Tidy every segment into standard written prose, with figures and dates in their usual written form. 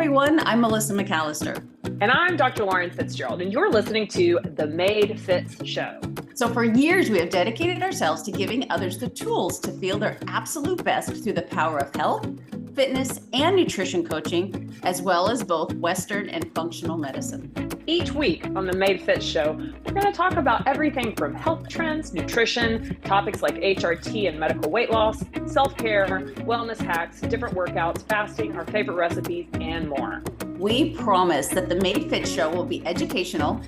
everyone. I'm Melissa McAllister. And I'm Dr. Lauren Fitzgerald, and you're listening to The Made Fits Show. So for years, we have dedicated ourselves to giving others the tools to feel their absolute best through the power of health, fitness, and nutrition coaching, as well as both Western and functional medicine. Each week on The Made Fits Show, we're going to talk about everything from health trends, nutrition, topics like HRT and medical weight loss, self-care, wellness hacks, different workouts, fasting, our favorite recipes, and more. We promise that The Made Fit Show will be educational,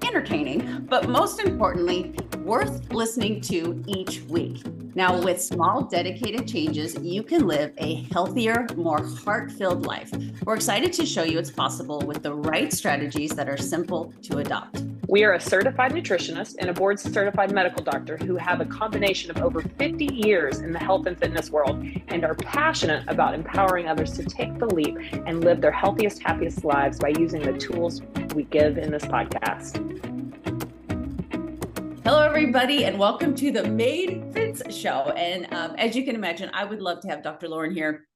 entertaining, but most importantly, worth listening to each week. Now, with small, dedicated changes, you can live a healthier, more heart-filled life. We're excited to show you it's possible with the right strategies that are simple to adopt. We are a certified nutritionist and a board-certified medical doctor who have a combination of over 50 years in the health and fitness world and are passionate about empowering others to take the leap and live their healthiest, happiest lives by using the tools we give in this podcast. Hello, everybody, and welcome to the Made Fits Show. And as you can imagine, I would love to have Dr. Lauren here.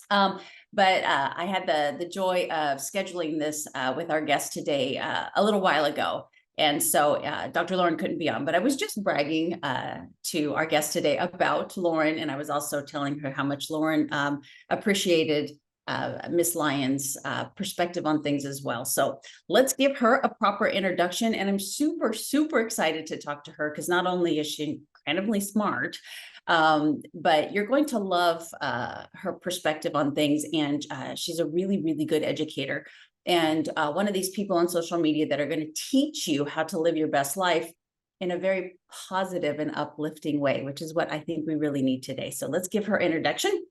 But I had the joy of scheduling this with our guest today a little while ago. And so Dr. Lauren couldn't be on, but I was just bragging to our guest today about Lauren. And I was also telling her how much Lauren appreciated Miss Lyons' perspective on things as well. So let's give her a proper introduction. And I'm super, super excited to talk to her because not only is she incredibly smart, but you're going to love her perspective on things. And she's a really, really good educator. And one of these people on social media that are going to teach you how to live your best life in a very positive and uplifting way, which is what I think we really need today. So let's give her introduction.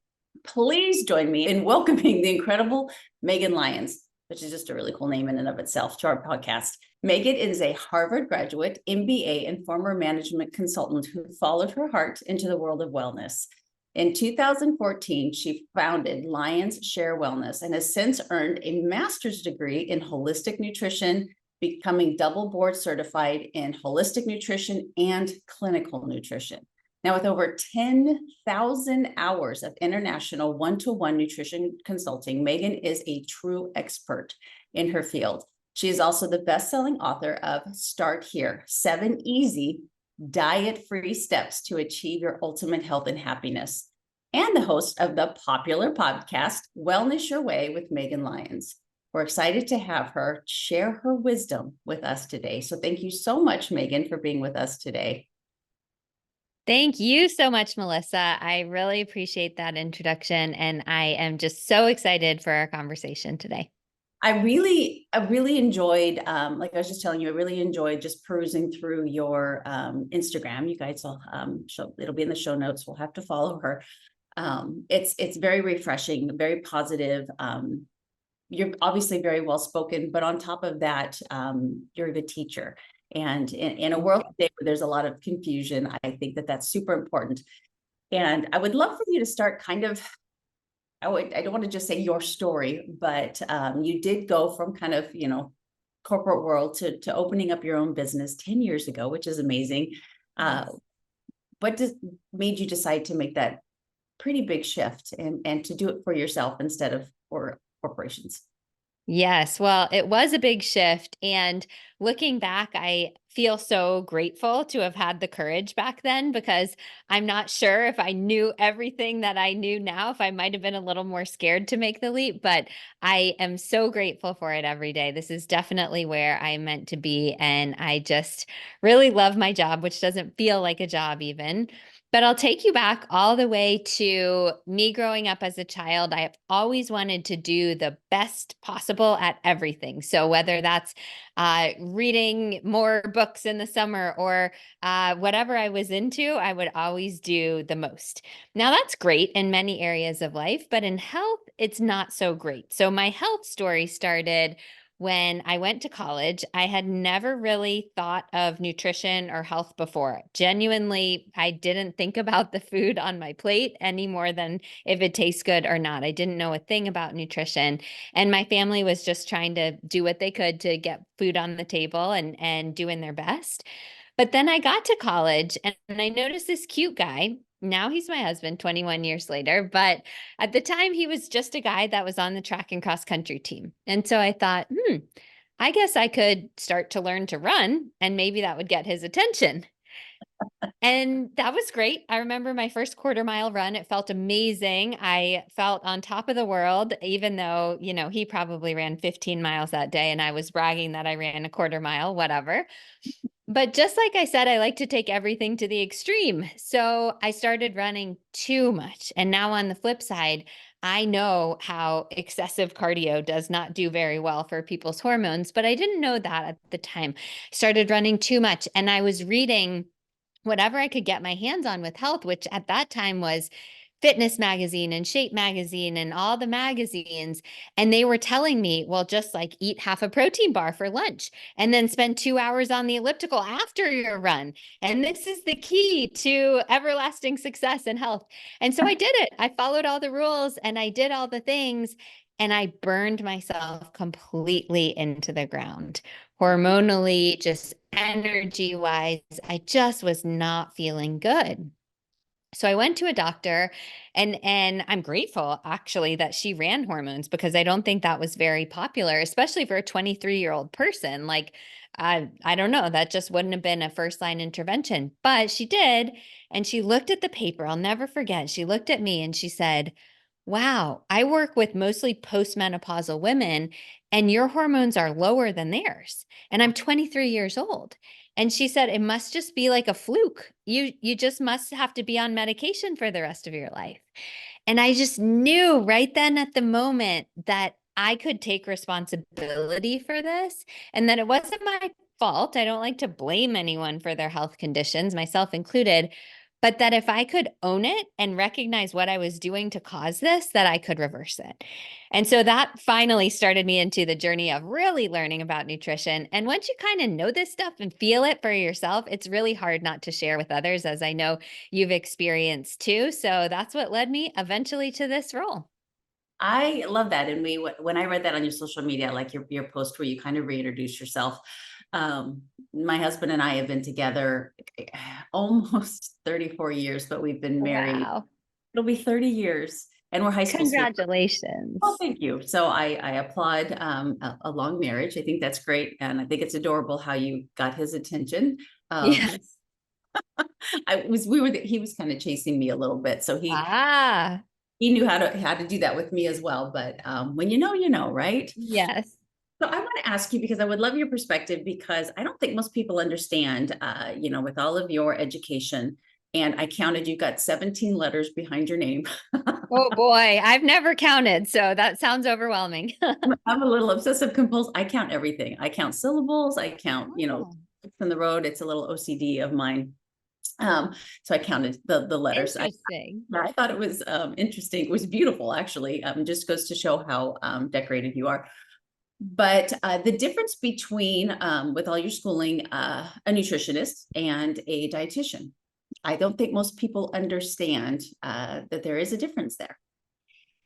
Please join me in welcoming the incredible Megan Lyons, which is just a really cool name in and of itself, to our podcast. Megan is a Harvard graduate, MBA, and former management consultant who followed her heart into the world of wellness. In 2014, she founded Lyons Share Wellness and has since earned a master's degree in holistic nutrition, becoming double board certified in holistic nutrition and clinical nutrition. Now, with over 10,000 hours of international one-to-one nutrition consulting, Megan is a true expert in her field. She is also the best-selling author of Start Here, 7 Easy Diet-Free Steps to Achieve Your Ultimate Health and Happiness, and the host of the popular podcast, Wellness Your Way with Megan Lyons. We're excited to have her share her wisdom with us today. So thank you so much, Megan, for being with us today. Thank you so much, Melissa. I really appreciate that introduction, and I am just so excited for our conversation today. I really enjoyed, like I was just telling you, I really enjoyed just perusing through your Instagram. You guys will it'll be in the show notes. We'll have to follow her. It's very refreshing, very positive. You're obviously very well spoken, but on top of that, you're a good teacher. And in a world today where there's a lot of confusion, I think that that's super important. And I would love for you to start kind of, I don't want to just say your story, but you did go from kind of, corporate world to opening up your own business 10 years ago, which is amazing. What made you decide to make that pretty big shift and to do it for yourself instead of for corporations? Yes, well, it was a big shift. And looking back, I feel so grateful to have had the courage back then, because I'm not sure if I knew everything that I knew now, if I might have been a little more scared to make the leap, but I am so grateful for it every day. This is definitely where I'm meant to be. And I just really love my job, which doesn't feel like a job even. But I'll take you back all the way to me growing up as a child. I have always wanted to do the best possible at everything. So whether that's reading more books in the summer or whatever I was into, I would always do the most. Now that's great in many areas of life, but in health, it's not so great. So my health story started when I went to college. I had never really thought of nutrition or health before. Genuinely, I didn't think about the food on my plate any more than if it tastes good or not. I didn't know a thing about nutrition. And my family was just trying to do what they could to get food on the table and doing their best. But then I got to college and I noticed this cute guy Now he's my husband 21 years later, but at the time he was just a guy that was on the track and cross country team. And so I thought, I guess I could start to learn to run and maybe that would get his attention. And that was great. I remember my first quarter mile run. It felt amazing. I felt on top of the world, even though, he probably ran 15 miles that day and I was bragging that I ran a quarter mile, whatever. But just like I said, I like to take everything to the extreme. So I started running too much. And now on the flip side, I know how excessive cardio does not do very well for people's hormones, but I didn't know that at the time. I started running too much and I was reading whatever I could get my hands on with health, which at that time was Fitness Magazine and Shape Magazine and all the magazines. And they were telling me, well, just like eat half a protein bar for lunch and then spend 2 hours on the elliptical after your run. And this is the key to everlasting success and health. And so I did it. I followed all the rules and I did all the things. And I burned myself completely into the ground. Hormonally, just energy wise, I just was not feeling good. So I went to a doctor and I'm grateful actually that she ran hormones because I don't think that was very popular, especially for a 23-year-old person. Like, I don't know, that just wouldn't have been a first line intervention, but she did. And she looked at the paper. I'll never forget. She looked at me and she said, wow, I work with mostly postmenopausal women and your hormones are lower than theirs. And I'm 23 years old. And she said, it must just be like a fluke. You just must have to be on medication for the rest of your life. And I just knew right then at the moment that I could take responsibility for this and that it wasn't my fault. I don't like to blame anyone for their health conditions, myself included, but that if I could own it and recognize what I was doing to cause this, that I could reverse it. And so that finally started me into the journey of really learning about nutrition. And once you kind of know this stuff and feel it for yourself, it's really hard not to share with others, as I know you've experienced too. So that's what led me eventually to this role. I love that. And when I read that on your social media, like your post where you kind of reintroduce yourself, um, my husband and I have been together almost 34 years, but we've been married. Wow. It'll be 30 years and we're high school sweethearts. Congratulations. Oh, thank you. So I applaud a long marriage. I think that's great. And I think it's adorable how you got his attention. Yes. He was kind of chasing me a little bit. So Ah, he knew how to do that with me as well. But when you know, right? yes. So I want to ask you because I would love your perspective because I don't think most people understand, with all of your education, and I counted, you got 17 letters behind your name. Oh boy, I've never counted, so that sounds overwhelming. I'm a little obsessive compulsive. I count everything. I count syllables. I count, Oh, in the road. It's a little OCD of mine. So I counted the letters. interesting. I thought it was interesting. It was beautiful, actually. Just goes to show how decorated you are. But the difference between, with all your schooling, a nutritionist and a dietitian, I don't think most people understand that there is a difference there.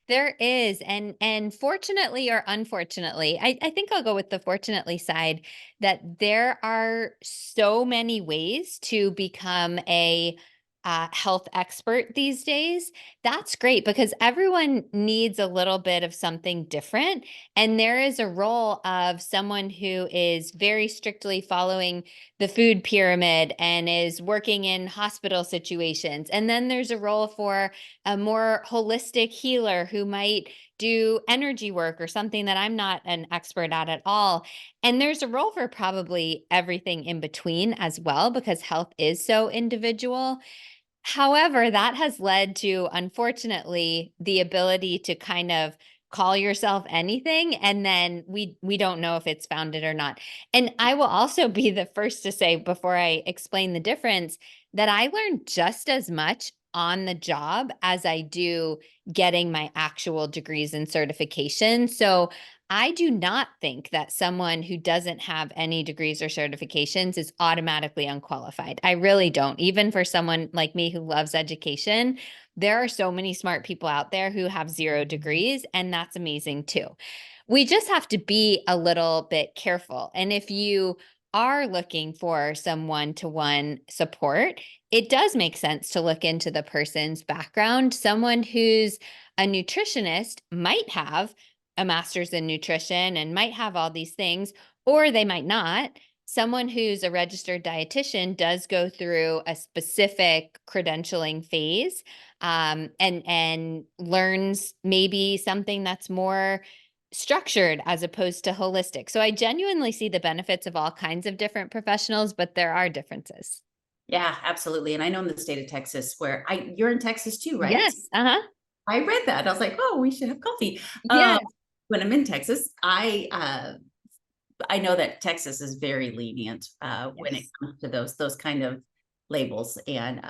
There is, and fortunately or unfortunately, I think I'll go with the fortunately side, that there are so many ways to become a health expert these days. That's great because everyone needs a little bit of something different. And there is a role of someone who is very strictly following the food pyramid and is working in hospital situations. And then there's a role for a more holistic healer who might do energy work or something that I'm not an expert at all. And there's a role for probably everything in between as well, because health is so individual. However, that has led to, unfortunately, the ability to kind of call yourself anything, and then we don't know if it's founded or not. And I will also be the first to say, before I explain the difference, that I learned just as much on the job as I do getting my actual degrees and certifications. So I do not think that someone who doesn't have any degrees or certifications is automatically unqualified. I really don't. Even for someone like me who loves education, there are so many smart people out there who have 0 degrees, and that's amazing too. We just have to be a little bit careful. And if you are looking for some one-to-one support, it does make sense to look into the person's background. Someone who's a nutritionist might have a master's in nutrition and might have all these things, or they might not. Someone who's a registered dietitian does go through a specific credentialing phase, and learns maybe something that's more structured as opposed to holistic. So I genuinely see the benefits of all kinds of different professionals, but there are differences. Yeah, absolutely. And I know in the state of Texas where you're in Texas too, right? Yes. Uh-huh. I read that. I was like, oh, we should have coffee. Yes. When I'm in Texas, I know that Texas is very lenient when it Yes. comes to those kind of labels, and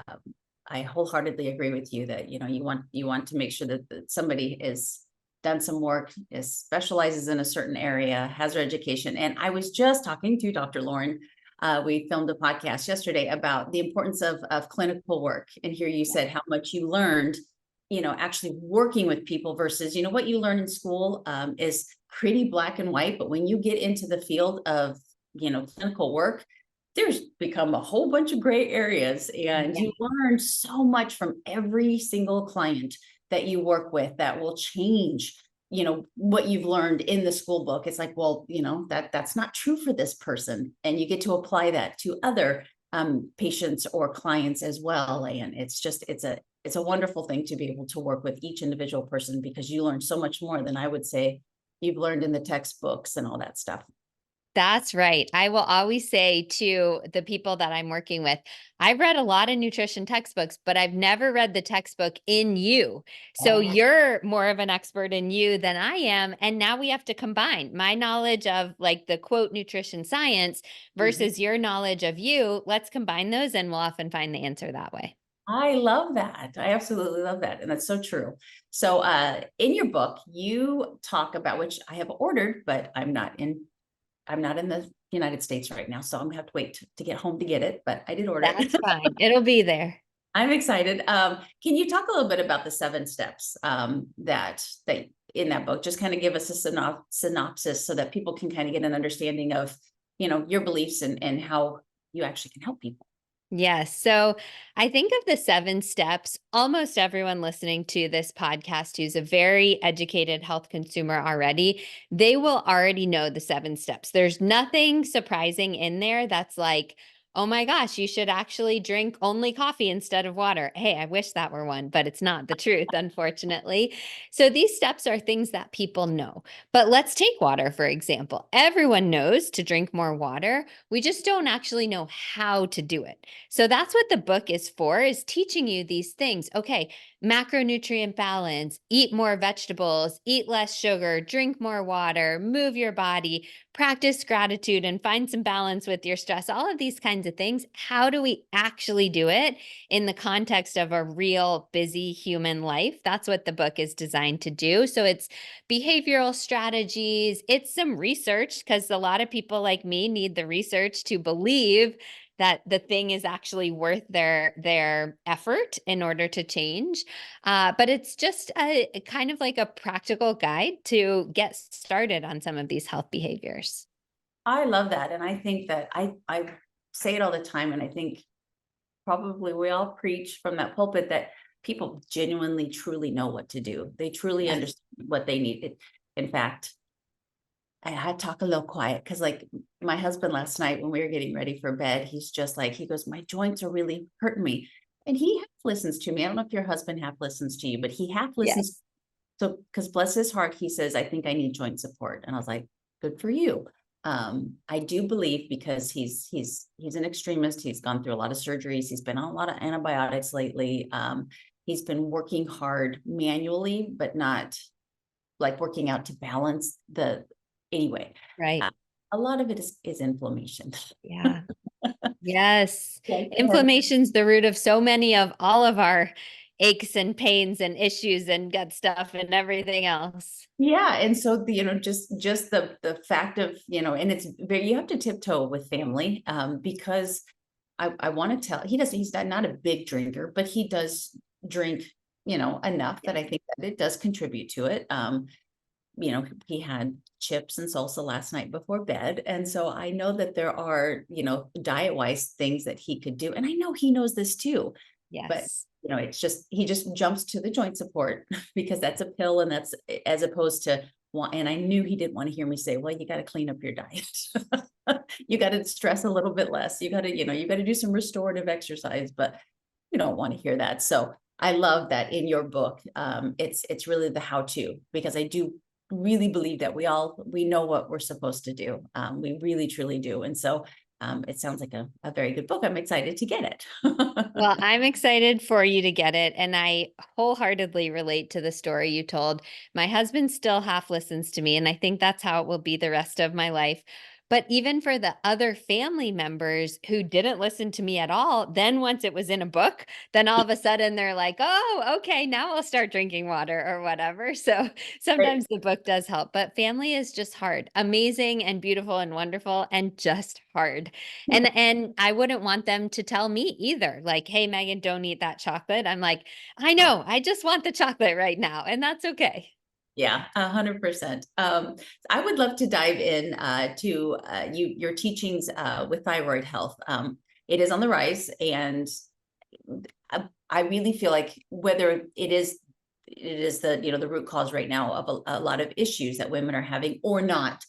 I wholeheartedly agree with you that you want to make sure that somebody is done some work, is specializes in a certain area, has their education. And I was just talking to Dr. Lauren. We filmed a podcast yesterday about the importance of clinical work, and here you said how much you learned, actually working with people versus what you learn in school is pretty black and white, but when you get into the field of clinical work, there's become a whole bunch of gray areas, and Yeah. you learn so much from every single client that you work with that will change what you've learned in the school book. It's like, well, that's not true for this person, and you get to apply that to other patients or clients as well. And it's a wonderful thing to be able to work with each individual person, because you learn so much more than I would say you've learned in the textbooks and all that stuff. That's right. I will always say to the people that I'm working with, I've read a lot of nutrition textbooks, but I've never read the textbook in you. So Oh. you're more of an expert in you than I am. And now we have to combine my knowledge of like the quote nutrition science Mhm. versus your knowledge of you. Let's combine those and we'll often find the answer that way. I love that. I absolutely love that. And that's so true. So in your book, you talk about, which I have ordered, but I'm not in the United States right now. So I'm gonna have to wait to get home to get it, but I did order it. That's fine. It'll be there. I'm excited. Can you talk a little bit about the 7 steps that in that book? Just kind of give us a synopsis so that people can kind of get an understanding of, your beliefs and how you actually can help people. Yes. So I think of the 7 steps, almost everyone listening to this podcast who's a very educated health consumer already, they will already know the 7 steps. There's nothing surprising in there that's like, oh my gosh, you should actually drink only coffee instead of water. Hey, I wish that were one, but it's not the truth, unfortunately. So these steps are things that people know. But let's take water, for example. Everyone knows to drink more water. We just don't actually know how to do it. So that's what the book is for, is teaching you these things. Okay, macronutrient balance, eat more vegetables, eat less sugar, drink more water, move your body, practice gratitude and find some balance with your stress, all of these kinds of things. How do we actually do it in the context of a real busy human life? That's what the book is designed to do. So it's behavioral strategies, it's some research, because a lot of people like me need the research to believe that the thing is actually worth their effort in order to change. But it's just a kind of like a practical guide to get started on some of these health behaviors. I love that. And I think that I say it all the time. And I think probably we all preach from that pulpit that people genuinely, truly know what to do. They truly Yes. understand what they need. In fact, I had to talk a little quiet because, like, my husband last night when we were getting ready for bed, he's just like, he goes, my joints are really hurting me. And he half listens to me. I don't know if your husband half listens to you, but he half Yes. listens. So, because bless his heart, he says, I think I need joint support. And I was like, good for you. I do believe, because he's an extremist. He's gone through a lot of surgeries. He's been on a lot of antibiotics lately. He's been working hard manually, but not like working out to balance the anyway. Right. uh, a lot of it is inflammation. Yeah. Yes. Okay. Inflammation's the root of so many of all of our aches and pains and issues and gut stuff and everything else. Yeah, and so just the fact of, and it's very, you have to tiptoe with family, because I want to tell, he's not a big drinker, but he does drink, enough that I think that it does contribute to it. he had chips and salsa last night before bed. And so I know that there are, diet-wise things that he could do. And I know he knows this too, but Yes. it's just, he just jumps to the joint support because that's a pill, and that's as opposed to and I knew he didn't want to hear me say, well, you got to clean up your diet. You got to stress a little bit less. You got to, you got to do some restorative exercise, but you don't want to hear that. So I love that in your book. It's really the how-to, because I do really believe that we know what we're supposed to do. We really, truly do. And so it sounds like a very good book. I'm excited to get it. Well, I'm excited for you to get it. And I wholeheartedly relate to the story you told. My husband still half listens to me, and I think that's how it will be the rest of my life. But even for the other family members who didn't listen to me at all, then once it was in a book, then all of a sudden they're like, oh, okay, now I'll start drinking water or whatever. So Right. sometimes the book does help, but family is just hard, amazing and beautiful and wonderful, and just hard. And I wouldn't want them to tell me either. Like, hey, Megan, don't eat that chocolate. I'm like, I know, I just want the chocolate right now. And that's okay. Yeah, 100%. I would love to dive in to your teachings with thyroid health. It is on the rise, and I really feel like whether it is the the root cause right now of a lot of issues that women are having or not,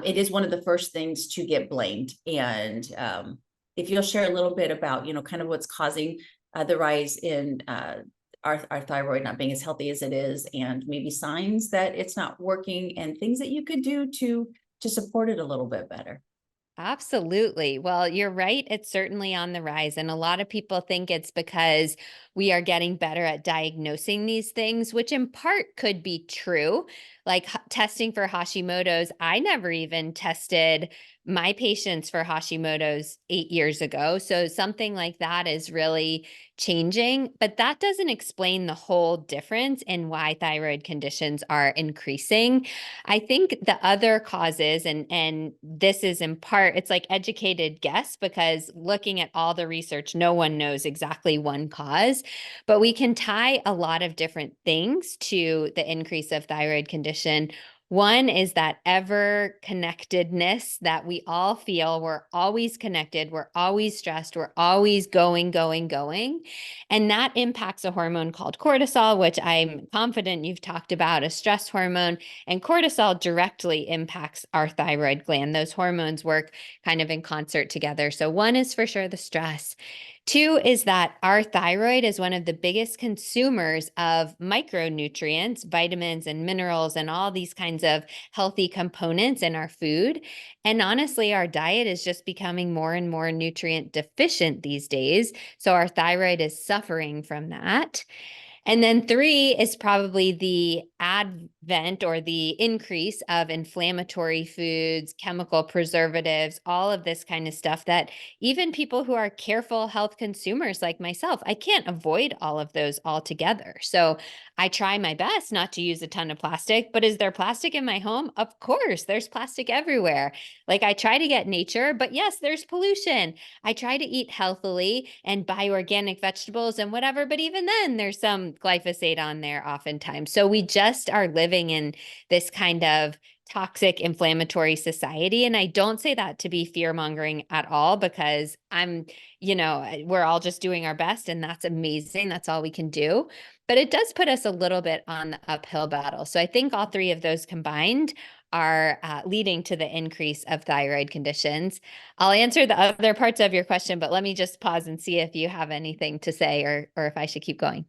it is one of the first things to get blamed. And if you'll share a little bit about kind of what's causing the rise in our thyroid not being as healthy as it is, and maybe signs that it's not working, and things that you could do to support it a little bit better. Absolutely. Well, you're right. It's certainly on the rise. And a lot of people think it's because we are getting better at diagnosing these things, which in part could be true. Like testing for Hashimoto's, I never even tested my patients for Hashimoto's 8 years ago. So something like that is really changing, but that doesn't explain the whole difference in why thyroid conditions are increasing. I think the other causes, and this is in part, it's like educated guess, because looking at all the research, no one knows exactly one cause, but we can tie a lot of different things to the increase of thyroid condition. One is that ever connectedness that we all feel. We're always connected. We're always stressed. We're always going, going, going. And that impacts a hormone called cortisol, which I'm confident you've talked about, a stress hormone. And cortisol directly impacts our thyroid gland. Those hormones work kind of in concert together. So one is for sure the stress. Two is that our thyroid is one of the biggest consumers of micronutrients, vitamins and minerals, and all these kinds of healthy components in our food. And honestly, our diet is just becoming more and more nutrient deficient these days. So our thyroid is suffering from that. And then three is probably the advent or the increase of inflammatory foods, chemical preservatives, all of this kind of stuff that even people who are careful health consumers like myself, I can't avoid all of those altogether. So I try my best not to use a ton of plastic, but is there plastic in my home? Of course, there's plastic everywhere. Like I try to get nature, but yes, there's pollution. I try to eat healthily and buy organic vegetables and whatever, but even then there's some glyphosate on there oftentimes. So we just are living in this kind of toxic inflammatory society. And I don't say that to be fear mongering at all, because we're all just doing our best, and that's amazing. That's all we can do. But it does put us a little bit on the uphill battle. So I think all three of those combined are leading to the increase of thyroid conditions. I'll answer the other parts of your question, but let me just pause and see if you have anything to say, or if I should keep going.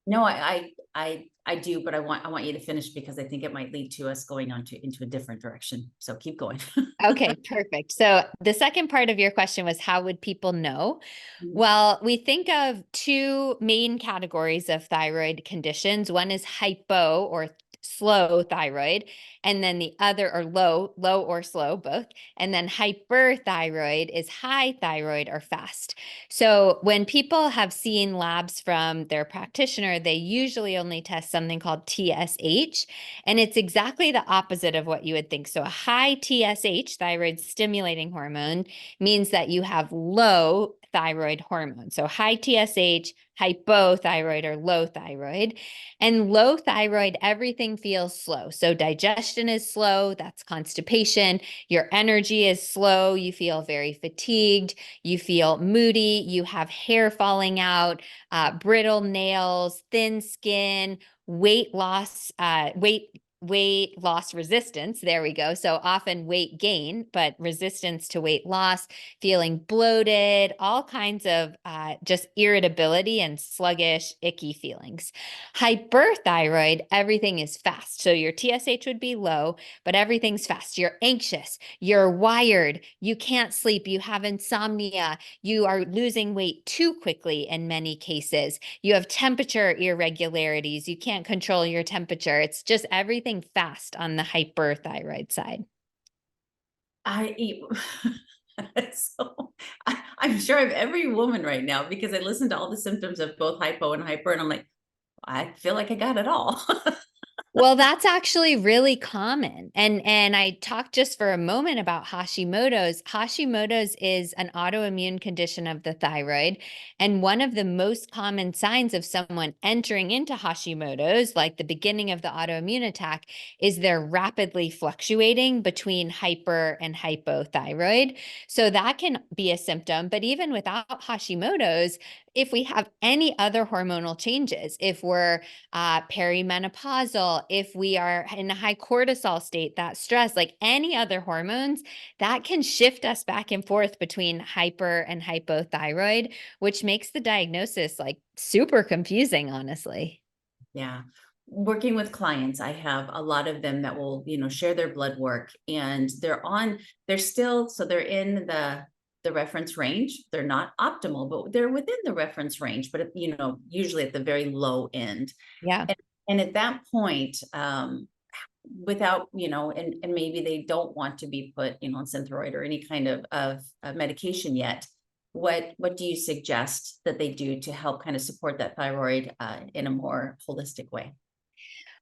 No, I do, but I want you to finish, because I think it might lead to us going into a different direction. So keep going. Okay, perfect. So the second part of your question was, how would people know? Well, we think of two main categories of thyroid conditions. One is hypo or slow thyroid, and then the other, or low or slow, both. And then hyperthyroid is high thyroid or fast. So when people have seen labs from their practitioner, they usually only test something called TSH, and it's exactly the opposite of what you would think. So a high TSH, thyroid stimulating hormone, means that you have low thyroid hormone. So high TSH, hypothyroid or low thyroid. And low thyroid, everything feels slow. So digestion is slow, that's constipation. Your energy is slow. You feel very fatigued. You feel moody. You have hair falling out, brittle nails, thin skin, weight loss, weight loss resistance. There we go. So often weight gain, but resistance to weight loss, feeling bloated, all kinds of just irritability and sluggish, icky feelings. Hyperthyroid, everything is fast. So your TSH would be low, but everything's fast. You're anxious, you're wired, you can't sleep, you have insomnia, you are losing weight too quickly in many cases. You have temperature irregularities, you can't control your temperature. It's just everything fast on the hyperthyroid side. I eat. So I'm sure I'm every woman right now because I listen to all the symptoms of both hypo and hyper, and I'm like, I feel like I got it all. Well, that's actually really common. And I talked just for a moment about Hashimoto's. Hashimoto's is an autoimmune condition of the thyroid. And one of the most common signs of someone entering into Hashimoto's, like the beginning of the autoimmune attack, is they're rapidly fluctuating between hyper and hypothyroid. So that can be a symptom. But even without Hashimoto's, if we have any other hormonal changes, if we're perimenopausal, if we are in a high cortisol state, that stress, like any other hormones, that can shift us back and forth between hyper and hypothyroid, which makes the diagnosis like super confusing, honestly. Yeah. Working with clients, I have a lot of them that will, share their blood work, and they're still, so they're in the reference range. They're not optimal, but they're within the reference range, but usually at the very low end. Yeah. And at that point, without, and maybe they don't want to be put, on Synthroid or any kind of medication yet. What do you suggest that they do to help kind of support that thyroid in a more holistic way?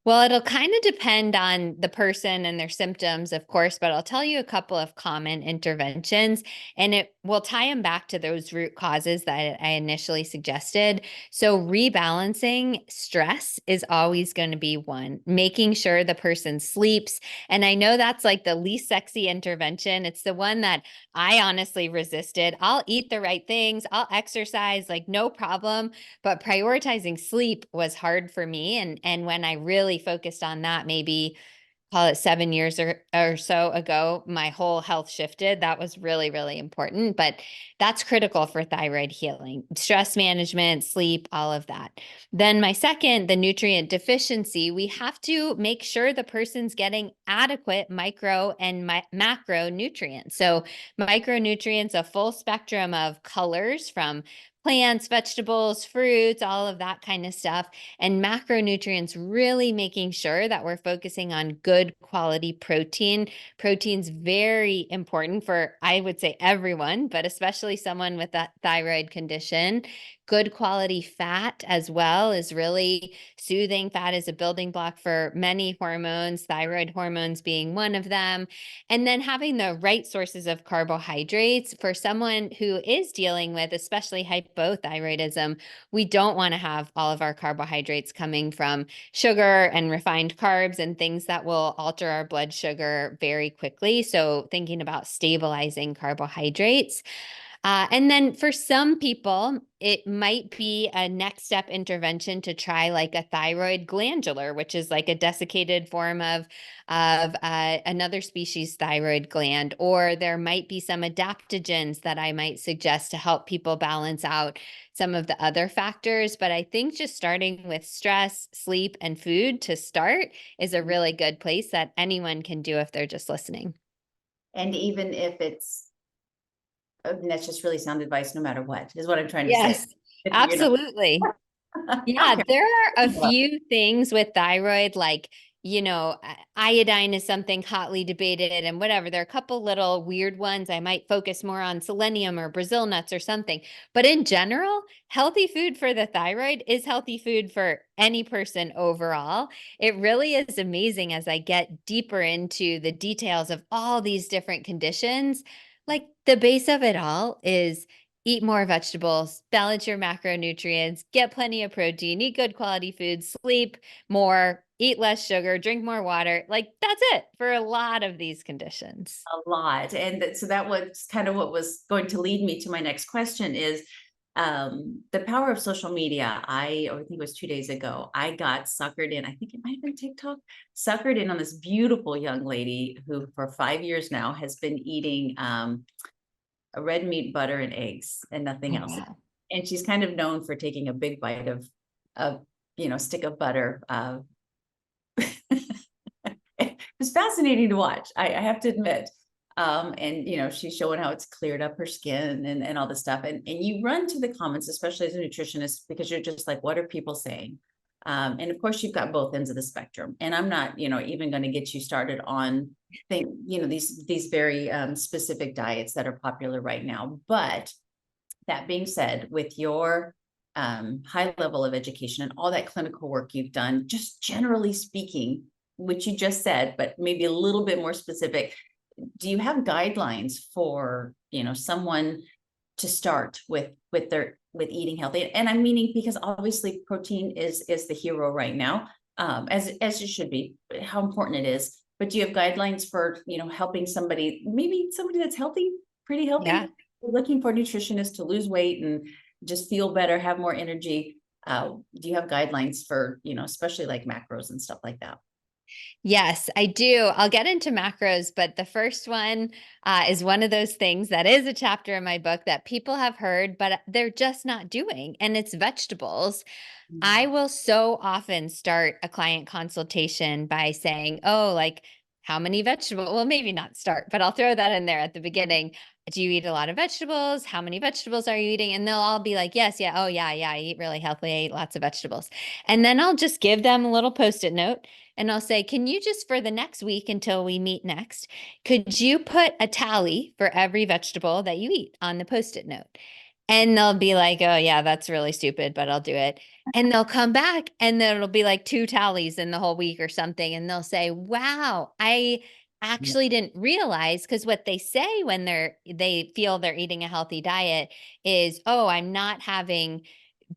Well, it'll kind of depend on the person and their symptoms, of course, but I'll tell you a couple of common interventions, and it will tie them back to those root causes that I initially suggested. So, rebalancing stress is always going to be one, making sure the person sleeps. And I know that's like the least sexy intervention. It's the one that I honestly resisted. I'll eat the right things, I'll exercise, like no problem, but prioritizing sleep was hard for me. And when I really focused on that, maybe call it 7 years or so ago, my whole health shifted. That was really, really important. But that's critical for thyroid healing, stress management, sleep, all of that. Then my second, the nutrient deficiency, we have to make sure the person's getting adequate micro and macro nutrients. So micronutrients, a full spectrum of colors from plants, vegetables, fruits, all of that kind of stuff. And macronutrients, really making sure that we're focusing on good quality protein. Protein's very important for, I would say, everyone, but especially someone with that thyroid condition. Good quality fat as well is really soothing. Fat is a building block for many hormones, thyroid hormones being one of them. And then having the right sources of carbohydrates for someone who is dealing with, especially hypothyroidism. We don't want to have all of our carbohydrates coming from sugar and refined carbs and things that will alter our blood sugar very quickly. So thinking about stabilizing carbohydrates. And then for some people, it might be a next step intervention to try like a thyroid glandular, which is like a desiccated form of another species thyroid gland. Or there might be some adaptogens that I might suggest to help people balance out some of the other factors. But I think just starting with stress, sleep, and food to start is a really good place that anyone can do if they're just listening. And even if and that's just really sound advice, no matter what, is what I'm trying to say. Yes, If you're not, absolutely. Yeah, okay. there are a few things with thyroid, like, iodine is something hotly debated and whatever. There are a couple little weird ones. I might focus more on selenium or Brazil nuts or something. But in general, healthy food for the thyroid is healthy food for any person overall. It really is amazing as I get deeper into the details of all these different conditions. Like the base of it all is eat more vegetables, balance your macronutrients, get plenty of protein, eat good quality food, sleep more, eat less sugar, drink more water. Like that's it for a lot of these conditions. A lot. And so that was kind of what was going to lead me to my next question is the power of social media. I think it was 2 days ago, I got suckered in, I think it might have been TikTok, suckered in on this beautiful young lady who for 5 years now has been eating a red meat, butter, and eggs and nothing Oh, else. wow. And she's kind of known for taking a big bite of stick of butter. It was fascinating to watch, I have to admit. And she's showing how it's cleared up her skin and all this stuff. And you run to the comments, especially as a nutritionist, because you're just like, what are people saying? And of course, you've got both ends of the spectrum. And I'm not, even going to get you started on these very specific diets that are popular right now. But that being said, with your high level of education and all that clinical work you've done, just generally speaking, which you just said, but maybe a little bit more specific, do you have guidelines for someone to start with eating healthy? And I'm meaning because obviously protein is the hero right now, as it should be, how important it is. But do you have guidelines for helping somebody, maybe somebody that's healthy, pretty healthy, Yeah. looking for a nutritionist to lose weight and just feel better, have more energy? Do you have guidelines for especially like macros and stuff like that? Yes, I do. I'll get into macros, but the first one is one of those things that is a chapter in my book that people have heard, but they're just not doing, and it's vegetables. I will so often start a client consultation by saying, oh, like, how many vegetables? Well, maybe not start, but I'll throw that in there at the beginning. Do you eat a lot of vegetables? How many vegetables are you eating? And they'll all be like, yes, yeah, oh, yeah, yeah, I eat really healthy. I eat lots of vegetables. And then I'll just give them a little post-it note and I'll say, can you just for the next week until we meet next, could you put a tally for every vegetable that you eat on the post-it note? And they'll be like, oh, yeah, that's really stupid, but I'll do it. And they'll come back and then it'll be like 2 tallies in the whole week or something. And they'll say, wow, I actually didn't realize, because what they say when they feel they're eating a healthy diet is, oh, I'm not having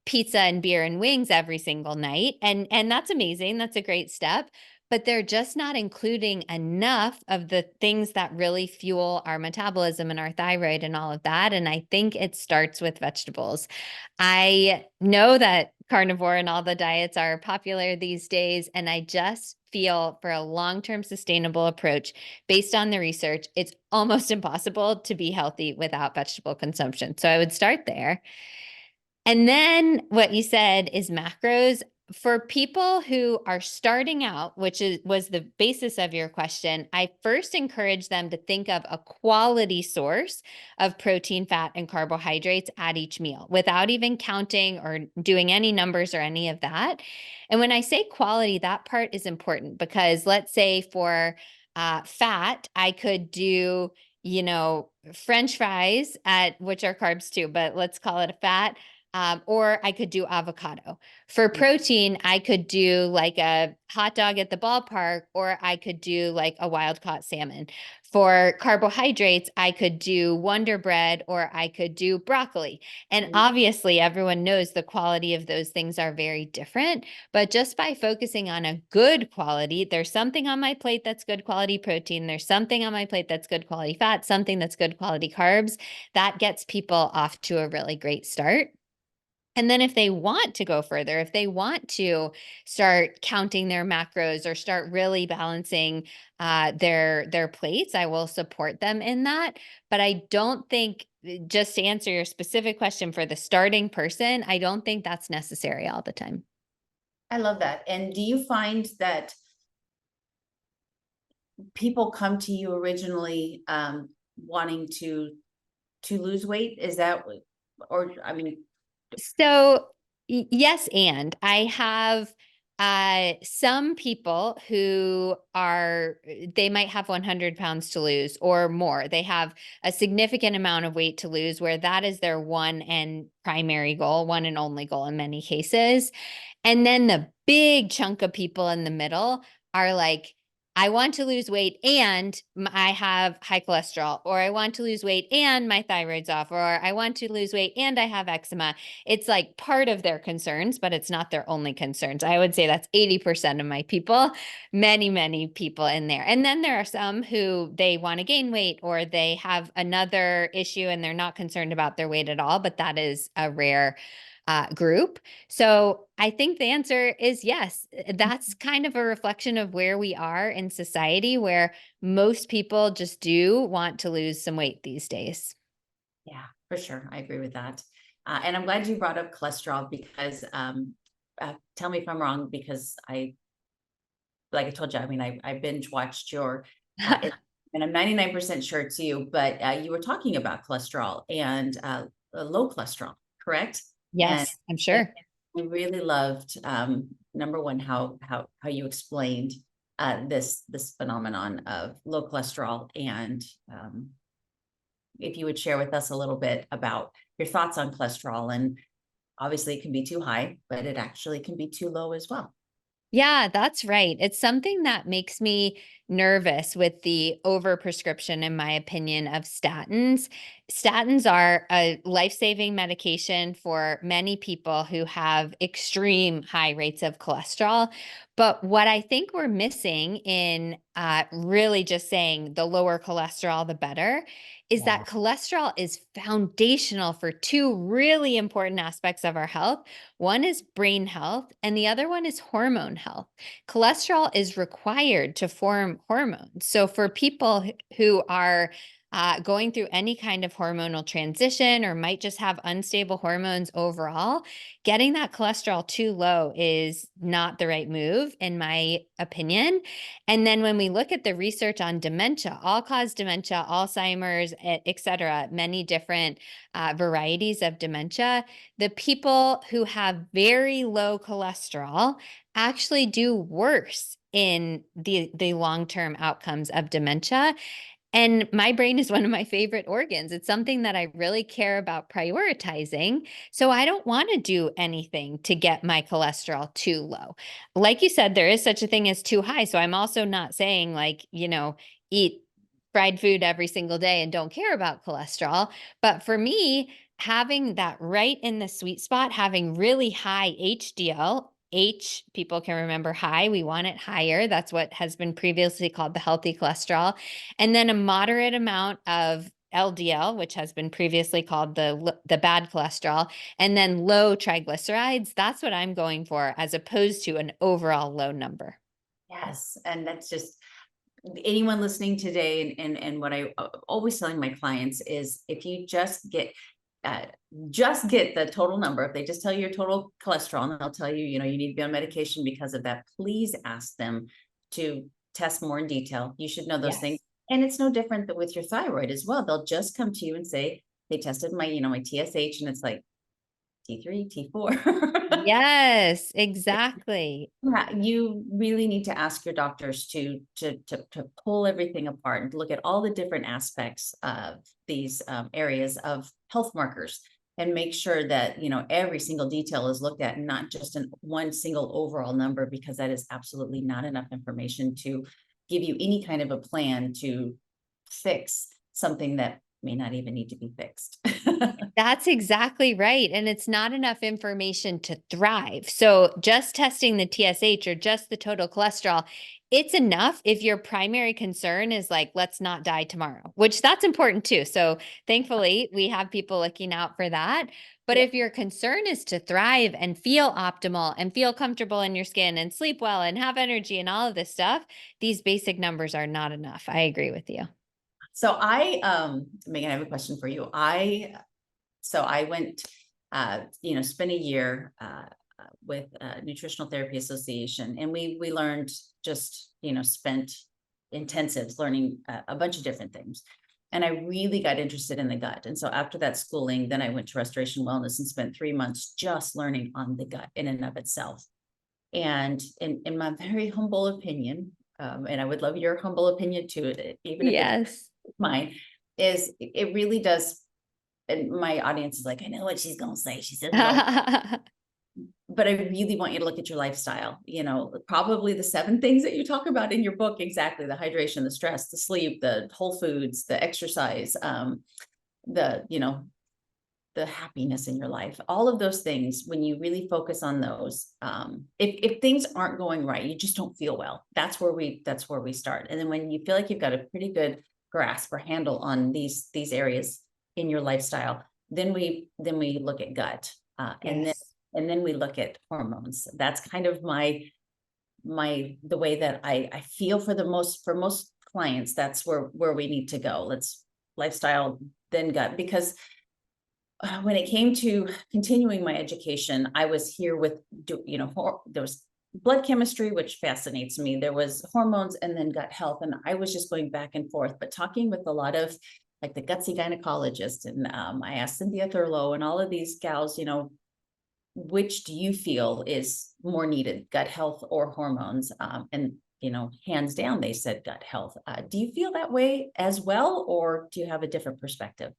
pizza and beer and wings every single night. And that's amazing. That's a great step. But they're just not including enough of the things that really fuel our metabolism and our thyroid and all of that. And I think it starts with vegetables. I know that carnivore and all the diets are popular these days. And I just feel for a long-term sustainable approach based on the research, it's almost impossible to be healthy without vegetable consumption. So I would start there. And then what you said is macros. For people who are starting out, which was the basis of your question, I first encourage them to think of a quality source of protein, fat, and carbohydrates at each meal without even counting or doing any numbers or any of that. And when I say quality, that part is important because let's say for fat, I could do, French fries which are carbs too, but let's call it a fat. Or I could do avocado. For protein, I could do like a hot dog at the ballpark, or I could do like a wild caught salmon. For carbohydrates, I could do Wonder Bread, or I could do broccoli. And obviously, everyone knows the quality of those things are very different. But just by focusing on a good quality, there's something on my plate that's good quality protein. There's something on my plate that's good quality fat, something that's good quality carbs. That gets people off to a really great start. And then if they want to go further, if they want to start counting their macros or start really balancing their plates, I will support them in that. But I don't think, just to answer your specific question for the starting person, I don't think that's necessary all the time. I love that. And do you find that people come to you originally wanting to lose weight? Is that, or I mean, So yes, and I have some people who they might have 100 pounds to lose or more. They have a significant amount of weight to lose where that is their one and primary goal, one and only goal in many cases. And then the big chunk of people in the middle are like, I want to lose weight and I have high cholesterol, or I want to lose weight and my thyroid's off, or I want to lose weight and I have eczema. It's like part of their concerns, but it's not their only concerns. I would say that's 80% of my people, many, many people in there. And then there are some who they want to gain weight or they have another issue and they're not concerned about their weight at all, but that is a rare group. So I think the answer is yes. That's kind of a reflection of where we are in society, where most people just do want to lose some weight these days. Yeah, for sure. I agree with that. And I'm glad you brought up cholesterol because tell me if I'm wrong, because like I told you, I mean, I binge watched your, and I'm 99% sure it's you, but you were talking about cholesterol and low cholesterol, correct? And Yes, I'm I sure. I really loved number one, how you explained this phenomenon of low cholesterol, and if you would share with us a little bit about your thoughts on cholesterol. And obviously it can be too high, but it actually can be too low as well. Yeah, that's right. It's something that makes me nervous with the overprescription, in my opinion, of statins. Statins are a life-saving medication for many people who have extreme high rates of cholesterol. But what I think we're missing in really just saying the lower cholesterol, the better, is Yeah. that cholesterol is foundational for two really important aspects of our health. One is brain health, and the other one is hormone health. Cholesterol is required to form hormones. So, for people who are going through any kind of hormonal transition or might just have unstable hormones overall, getting that cholesterol too low is not the right move, in my opinion. And then when we look at the research on dementia, all cause dementia, Alzheimer's, et cetera, many different varieties of dementia, the people who have very low cholesterol actually do worse in the long-term outcomes of dementia. And my brain is one of my favorite organs. It's something that I really care about prioritizing. So I don't want to do anything to get my cholesterol too low. Like you said, there is such a thing as too high. So I'm also not saying, like, eat fried food every single day and don't care about cholesterol. But for me, having that right in the sweet spot, having really high HDL, people can remember high, we want it higher. That's what has been previously called the healthy cholesterol. And then a moderate amount of LDL, which has been previously called the bad cholesterol, and then low triglycerides. That's what I'm going for, as opposed to an overall low number. Yes. And that's just anyone listening today. And what I always telling my clients is if you uh, just get the total number, if they just tell you your total cholesterol and they'll tell you, you need to be on medication because of that, please ask them to test more in detail. You should know those things. Yes. And it's no different than with your thyroid as well. They'll just come to you and say, they tested my TSH, and it's like T3, T4. Yes, exactly. Yeah, you really need to ask your doctors to pull everything apart and look at all the different aspects of these areas of health markers, and make sure that every single detail is looked at, and not just in one single overall number, because that is absolutely not enough information to give you any kind of a plan to fix something that may not even need to be fixed. That's exactly right. And it's not enough information to thrive. So just testing the TSH or just the total cholesterol, it's enough if your primary concern is like, let's not die tomorrow, which that's important too. So thankfully, we have people looking out for that. But Yeah. if your concern is to thrive and feel optimal and feel comfortable in your skin and sleep well and have energy and all of this stuff, these basic numbers are not enough. I agree with you. So Megan, I have a question for you. I went, spent a year with Nutritional Therapy Association, and we learned just, spent intensives learning a bunch of different things. And I really got interested in the gut. And so after that schooling, then I went to Restoration Wellness and spent 3 months just learning on the gut in and of itself. And in my very humble opinion, and I would love your humble opinion too, even if it's Yes. mine, is it really does. And my audience is like, I know what she's going to say. She says, but I really want you to look at your lifestyle, probably the 7 things that you talk about in your book. Exactly. The hydration, the stress, the sleep, the whole foods, the exercise, the, the happiness in your life, all of those things. When you really focus on those, if things aren't going right, you just don't feel well. That's where we start. And then when you feel like you've got a pretty good grasp or handle on these areas in your lifestyle, then we look at gut, Yes. and then we look at hormones. That's kind of the way that I feel for most clients. That's where we need to go. Let's lifestyle, then gut, because when it came to continuing my education, I was here with, there was blood chemistry, which fascinates me. There was hormones, and then gut health. And I was just going back and forth, but talking with a lot of like the gutsy gynecologist. And I asked Cynthia Thurlow and all of these gals, which do you feel is more needed, gut health or hormones? And, hands down, they said gut health. Do you feel that way as well, or do you have a different perspective?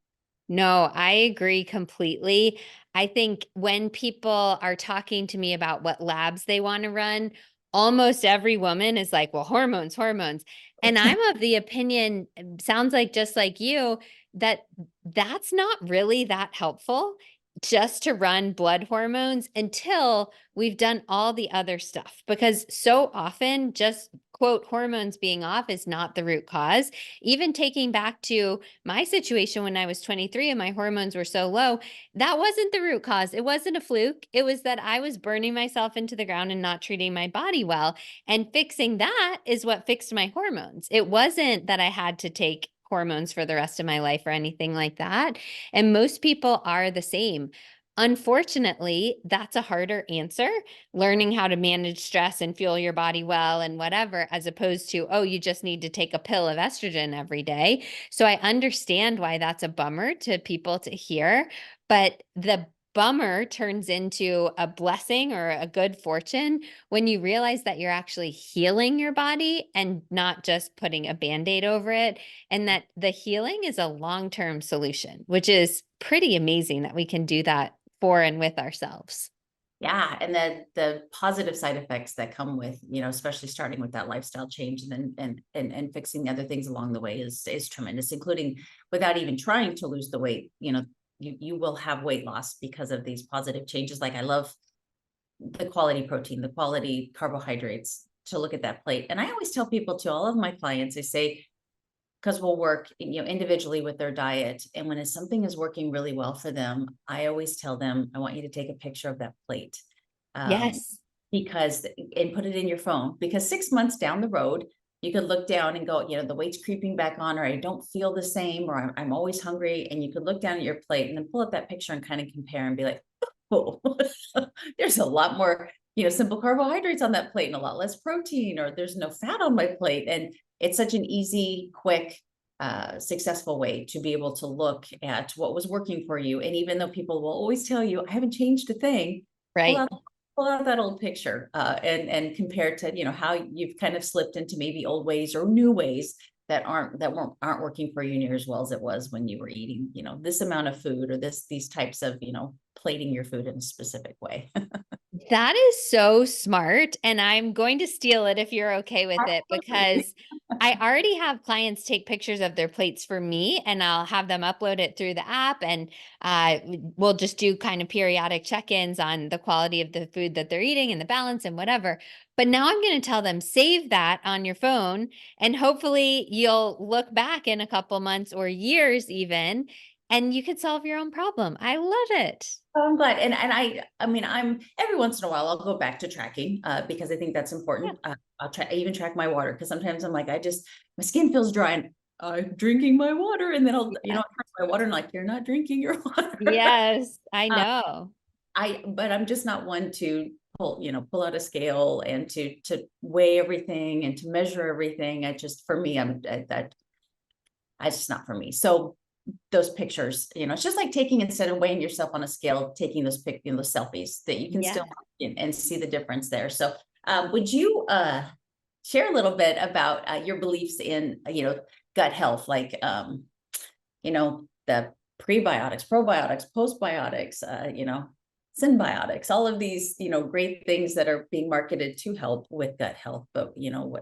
No, I agree completely. I think when people are talking to me about what labs they want to run, almost every woman is like, well, hormones, hormones. And I'm of the opinion, sounds like just like you, that that's not really that helpful just to run blood hormones until we've done all the other stuff. Because so often, just quote, hormones being off is not the root cause. Even taking back to my situation when I was 23 and my hormones were so low, that wasn't the root cause. It wasn't a fluke. It was that I was burning myself into the ground and not treating my body well. And fixing that is what fixed my hormones. It wasn't that I had to take hormones for the rest of my life or anything like that. And most people are the same. Unfortunately, that's a harder answer, learning how to manage stress and fuel your body well and whatever, as opposed to, oh, you just need to take a pill of estrogen every day. So I understand why that's a bummer to people to hear, but the bummer turns into a blessing or a good fortune when you realize that you're actually healing your body and not just putting a Band-Aid over it, and that the healing is a long-term solution, which is pretty amazing that we can do that for and with ourselves. Yeah, and the positive side effects that come with, especially starting with that lifestyle change, and then and fixing the other things along the way is tremendous, including without even trying to lose the weight. You will have weight loss because of these positive changes. Like, I love the quality protein, the quality carbohydrates, to look at that plate. And I always tell people, to all of my clients, I say, because we'll work, individually with their diet. And when something is working really well for them, I always tell them, I want you to take a picture of that plate. Yes. And put it in your phone, because 6 months down the road, you could look down and go, the weight's creeping back on, or I don't feel the same, or I'm always hungry. And you could look down at your plate and then pull up that picture and kind of compare and be like, oh, there's a lot more, simple carbohydrates on that plate and a lot less protein, or there's no fat on my plate. And it's such an easy, quick, successful way to be able to look at what was working for you. And even though people will always tell you, I haven't changed a thing, pull Right. out pull out that old picture, and compare to, how you've kind of slipped into maybe old ways or new ways that aren't working for you near as well as it was when you were eating, this amount of food, or these types of, plating your food in a specific way. That is so smart. And I'm going to steal it if you're okay with it, Absolutely. because I already have clients take pictures of their plates for me, and I'll have them upload it through the app. And we'll just do kind of periodic check-ins on the quality of the food that they're eating and the balance and whatever. But now I'm going to tell them, save that on your phone. And hopefully you'll look back in a couple months or years even, and you could solve your own problem. I love it. Oh, I'm glad. And I mean, I'm every once in a while I'll go back to tracking, because I think that's Yeah. important. I even track my water, because sometimes I'm like, my skin feels dry and I'm drinking my water, and then I'll, Yeah. track my water and like, you're not drinking your water. Yes, I Uh, know. but I'm just not one to pull out a scale and to weigh everything and to measure everything. For me, that's just not for me. So those pictures, it's just like taking, instead of weighing yourself on a scale, taking those selfies that you can still Yeah. look and see the difference there. So would you share a little bit about your beliefs in, gut health, like, the prebiotics, probiotics, postbiotics, symbiotics, all of these, great things that are being marketed to help with gut health, but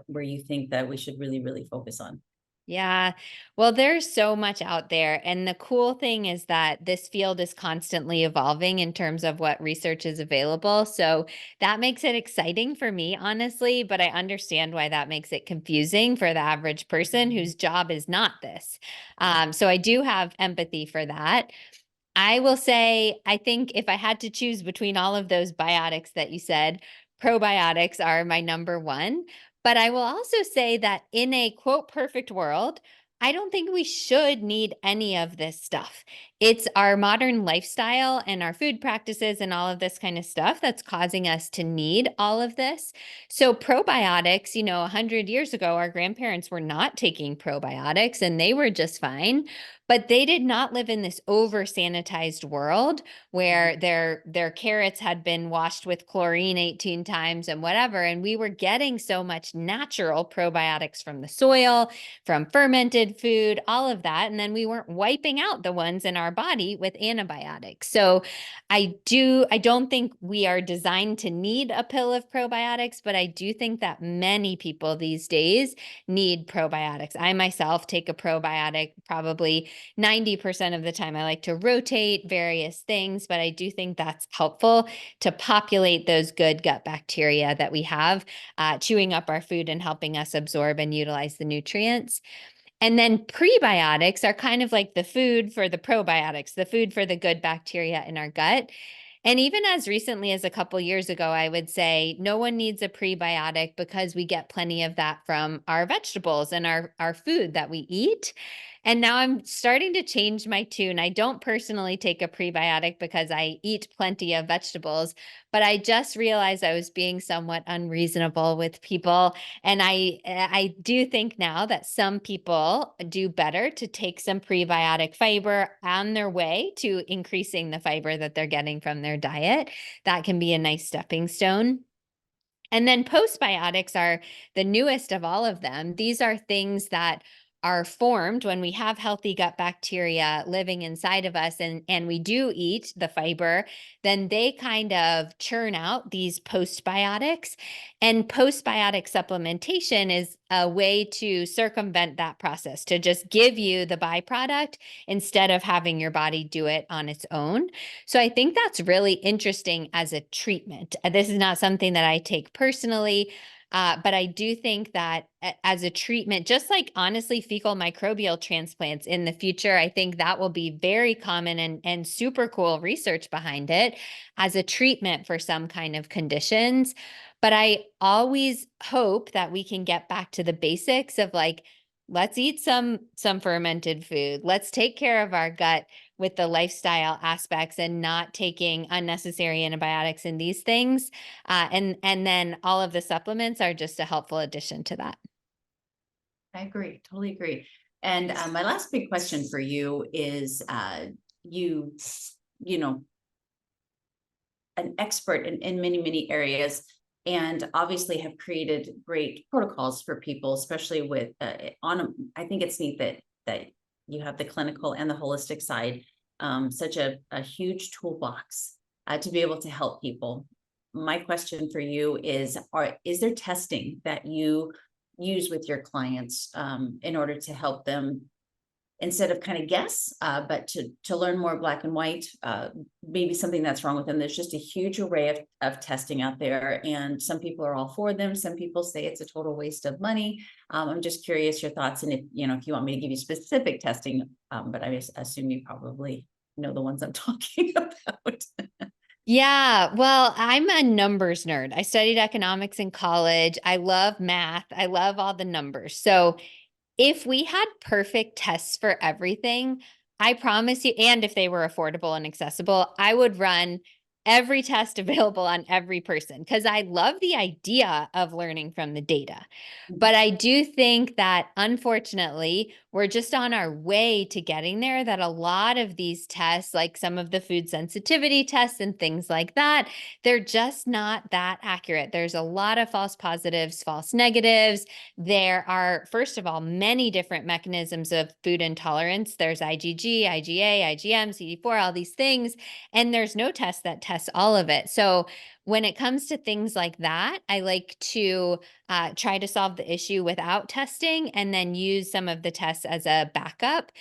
where you think that we should really, really focus on. Yeah. Well, there's so much out there. And the cool thing is that this field is constantly evolving in terms of what research is available. So that makes it exciting for me, honestly, but I understand why that makes it confusing for the average person whose job is not this. So I do have empathy for that. I will say, I think if I had to choose between all of those biotics that you said, probiotics are my number one. But I will also say that in a quote perfect world, I don't think we should need any of this stuff. It's our modern lifestyle and our food practices and all of this kind of stuff that's causing us to need all of this. So probiotics, 100 years ago, our grandparents were not taking probiotics and they were just fine. But they did not live in this over sanitized world where their carrots had been washed with chlorine 18 times and whatever. And we were getting so much natural probiotics from the soil, from fermented food, all of that. And then we weren't wiping out the ones in our body with antibiotics. So I don't think we are designed to need a pill of probiotics, but I do think that many people these days need probiotics. I myself take a probiotic probably 90% of the time. I like to rotate various things, but I do think that's helpful to populate those good gut bacteria that we have, chewing up our food and helping us absorb and utilize the nutrients. And then prebiotics are kind of like the food for the probiotics, the food for the good bacteria in our gut. And even as recently as a couple years ago, I would say no one needs a prebiotic because we get plenty of that from our vegetables and our food that we eat. And now I'm starting to change my tune. I don't personally take a prebiotic because I eat plenty of vegetables, but I just realized I was being somewhat unreasonable with people. And I do think now that some people do better to take some prebiotic fiber on their way to increasing the fiber that they're getting from their diet. That can be a nice stepping stone. And then postbiotics are the newest of all of them. These are things that are formed when we have healthy gut bacteria living inside of us and we do eat the fiber, then they kind of churn out these postbiotics. And postbiotic supplementation is a way to circumvent that process, to just give you the byproduct instead of having your body do it on its own. So I think that's really interesting as a treatment. This is not something that I take personally, but I do think that as a treatment, just like honestly fecal microbial transplants in the future, I think that will be very common and super cool research behind it as a treatment for some kind of conditions. But I always hope that we can get back to the basics of like, let's eat some fermented food. Let's take care of our gut with the lifestyle aspects and not taking unnecessary antibiotics and these things. And then all of the supplements are just a helpful addition to that. I agree, totally agree. And my last big question for you is, you know, an expert in many, many areas, and obviously have created great protocols for people, especially with I think it's neat that you have the clinical and the holistic side, such a huge toolbox to be able to help people. My question for you is there testing that you use with your clients in order to help them, instead of kind of guess, but to learn more black and white, maybe something that's wrong with them? There's just a huge array of testing out there, and some people are all for them. Some people say it's a total waste of money. I'm just curious your thoughts, and if you want me to give you specific testing, but I assume you probably know the ones I'm talking about. Yeah, well, I'm a numbers nerd. I studied economics in college. I love math. I love all the numbers. So if we had perfect tests for everything, I promise you, and if they were affordable and accessible, I would run every test available on every person because I love the idea of learning from the data. But I do think that unfortunately, we're just on our way to getting there, that a lot of these tests, like some of the food sensitivity tests and things like that, they're just not that accurate. There's a lot of false positives, false negatives. There are, first of all, many different mechanisms of food intolerance. There's IgG, IgA, IgM, CD4, all these things. And there's no test that test all of it. So when it comes to things like that, I like to try to solve the issue without testing and then use some of the tests as a backup.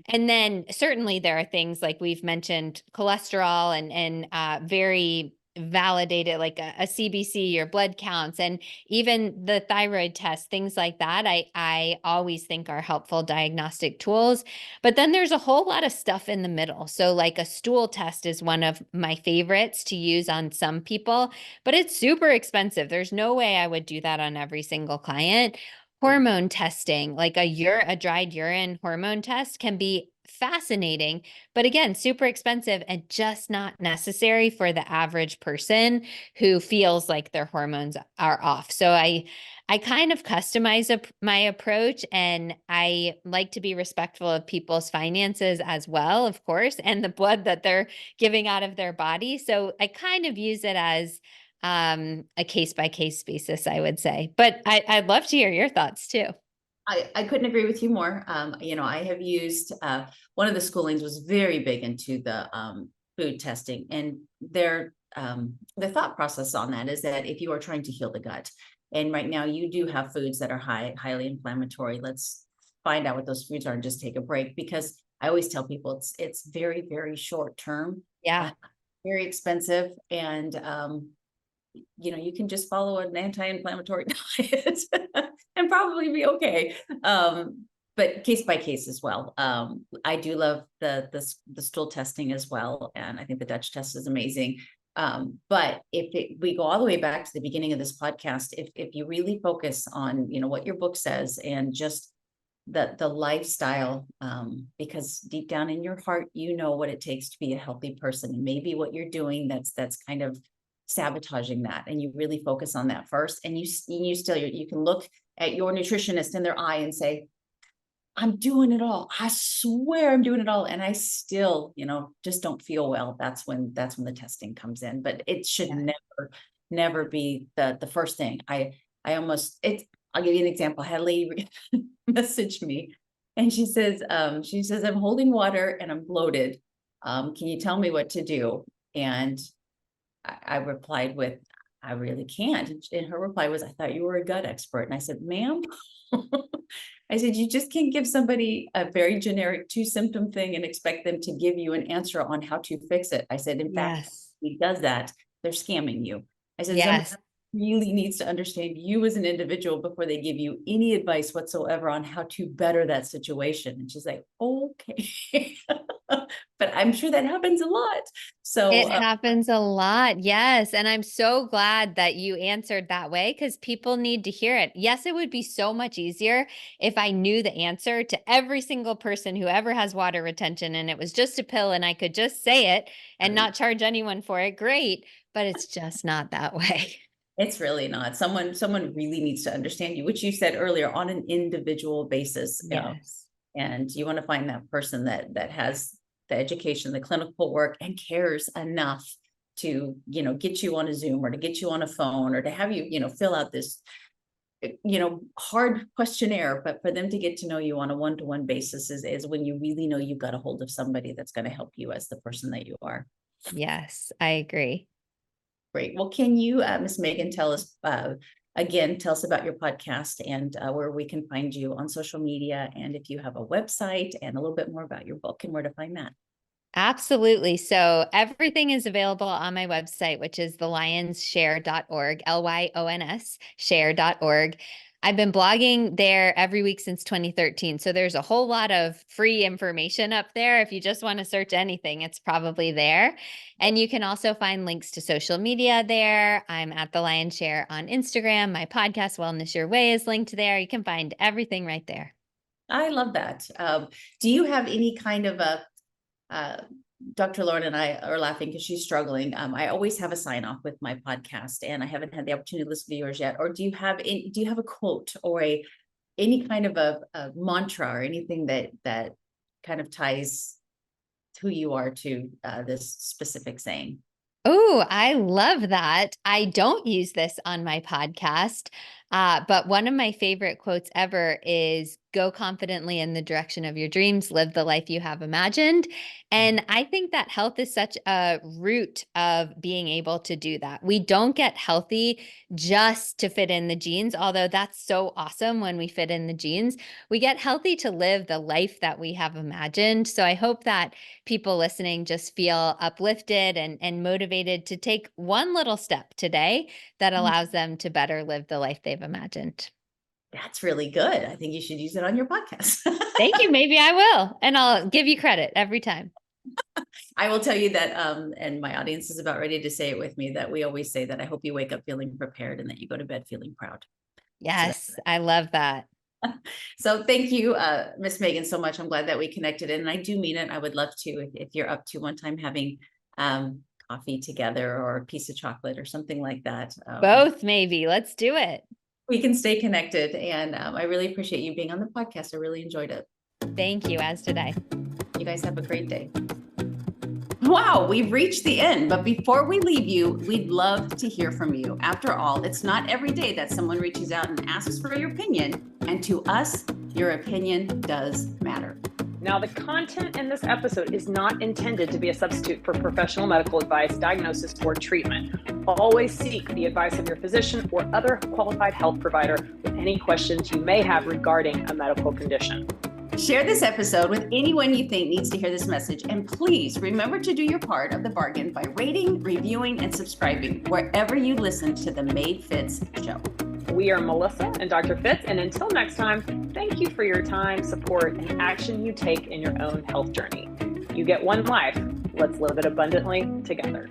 And then certainly there are things like we've mentioned cholesterol and very validated like a CBC, your blood counts, and even the thyroid test, things like that. I always think are helpful diagnostic tools. But then there's a whole lot of stuff in the middle. So like a stool test is one of my favorites to use on some people, but it's super expensive. There's no way I would do that on every single client. Hormone testing, like a dried urine hormone test can be fascinating, but again, super expensive and just not necessary for the average person who feels like their hormones are off. So I kind of customize my approach, and I like to be respectful of people's finances as well, of course, and the blood that they're giving out of their body. So I kind of use it as a case by case basis, I would say. But I'd love to hear your thoughts too. I couldn't agree with you more. I have used one of the schoolings was very big into the food testing, and their the thought process on that is that if you are trying to heal the gut, and right now you do have foods that are highly inflammatory, let's find out what those foods are and just take a break, because I always tell people it's very, very short term, Yeah. very expensive, and you can just follow an anti-inflammatory diet and probably be okay. But case by case as well. I do love the stool testing as well, and I think the Dutch test is amazing. But we go all the way back to the beginning of this podcast, if you really focus on what your book says and just the lifestyle, because deep down in your heart what it takes to be a healthy person, and maybe what you're doing that's kind of sabotaging that, and you really focus on that first, and you can look at your nutritionist in their eye and say, I'm doing it all, I swear I'm doing it all, and I still just don't feel well. That's when the testing comes in, but it should never be the first thing. I'll give you an example. I had a lady message me, and she says I'm holding water and I'm bloated, can you tell me what to do? And I replied with, I really can't. And her reply was, I thought you were a gut expert. And I said, ma'am, I said, you just can't give somebody a very generic 2-symptom thing and expect them to give you an answer on how to fix it. I said, in fact, if he does that, they're scamming you. I said, somebody really needs to understand you as an individual before they give you any advice whatsoever on how to better that situation. And she's like, okay. But I'm sure that happens a lot. So it happens a lot. Yes. And I'm so glad that you answered that way, because people need to hear it. Yes, it would be so much easier if I knew the answer to every single person who ever has water retention and it was just a pill and I could just say it and not charge anyone for it. Great. But it's just not that way. It's really not. Someone really needs to understand you, which you said earlier, on an individual basis. Yes. And you want to find that person that has the education, the clinical work, and cares enough to, get you on a Zoom or to get you on a phone or to have you, fill out this, hard questionnaire, but for them to get to know you on a one-to-one basis is when you really know you've got a hold of somebody that's going to help you as the person that you are. Yes, I agree. Great. Well, can you, Ms. Megan, tell us about your podcast and where we can find you on social media, and if you have a website, and a little bit more about your book and where to find that. Absolutely. So everything is available on my website, which is thelyonsshare.org, Lyons share.org. I've been blogging there every week since 2013. So there's a whole lot of free information up there. If you just want to search anything, it's probably there. And you can also find links to social media there. I'm at the Lyons Share on Instagram. My podcast, Wellness Your Way, is linked there. You can find everything right there. I love that. Do you have any kind of Dr. Lauren and I are laughing because she's struggling. I always have a sign off with my podcast, and I haven't had the opportunity to listen to yours yet. Or do you have a quote or any kind of a mantra or anything that kind of ties who you are to this specific saying? Oh, I love that. I don't use this on my podcast. But one of my favorite quotes ever is go confidently in the direction of your dreams, live the life you have imagined. And I think that health is such a root of being able to do that. We don't get healthy just to fit in the genes, although that's so awesome when we fit in the genes. We get healthy to live the life that we have imagined. So I hope that people listening just feel uplifted and motivated to take one little step today that allows them to better live the life they've imagined. That's really good. I think you should use it on your podcast. Thank you. Maybe I will. And I'll give you credit every time. I will tell you that, and my audience is about ready to say it with me, that we always say that I hope you wake up feeling prepared and that you go to bed feeling proud. Yes, I love that. So thank you, Miss Megan, so much. I'm glad that we connected. And I do mean it. I would love to, if you're up to one time having coffee together or a piece of chocolate or something like that. Both, maybe. Let's do it. We can stay connected. And I really appreciate you being on the podcast. I really enjoyed it. Thank you, as did I. You guys have a great day. Wow, we've reached the end. But before we leave you, we'd love to hear from you. After all, it's not every day that someone reaches out and asks for your opinion. And to us, your opinion does matter. Now, the content in this episode is not intended to be a substitute for professional medical advice, diagnosis, or treatment. Always seek the advice of your physician or other qualified health provider with any questions you may have regarding a medical condition. Share this episode with anyone you think needs to hear this message. And please remember to do your part of the bargain by rating, reviewing, and subscribing wherever you listen to the Made Fits show. We are Melissa and Dr. Fitz, and until next time, thank you for your time, support, and action you take in your own health journey. You get one life. Let's live it abundantly together.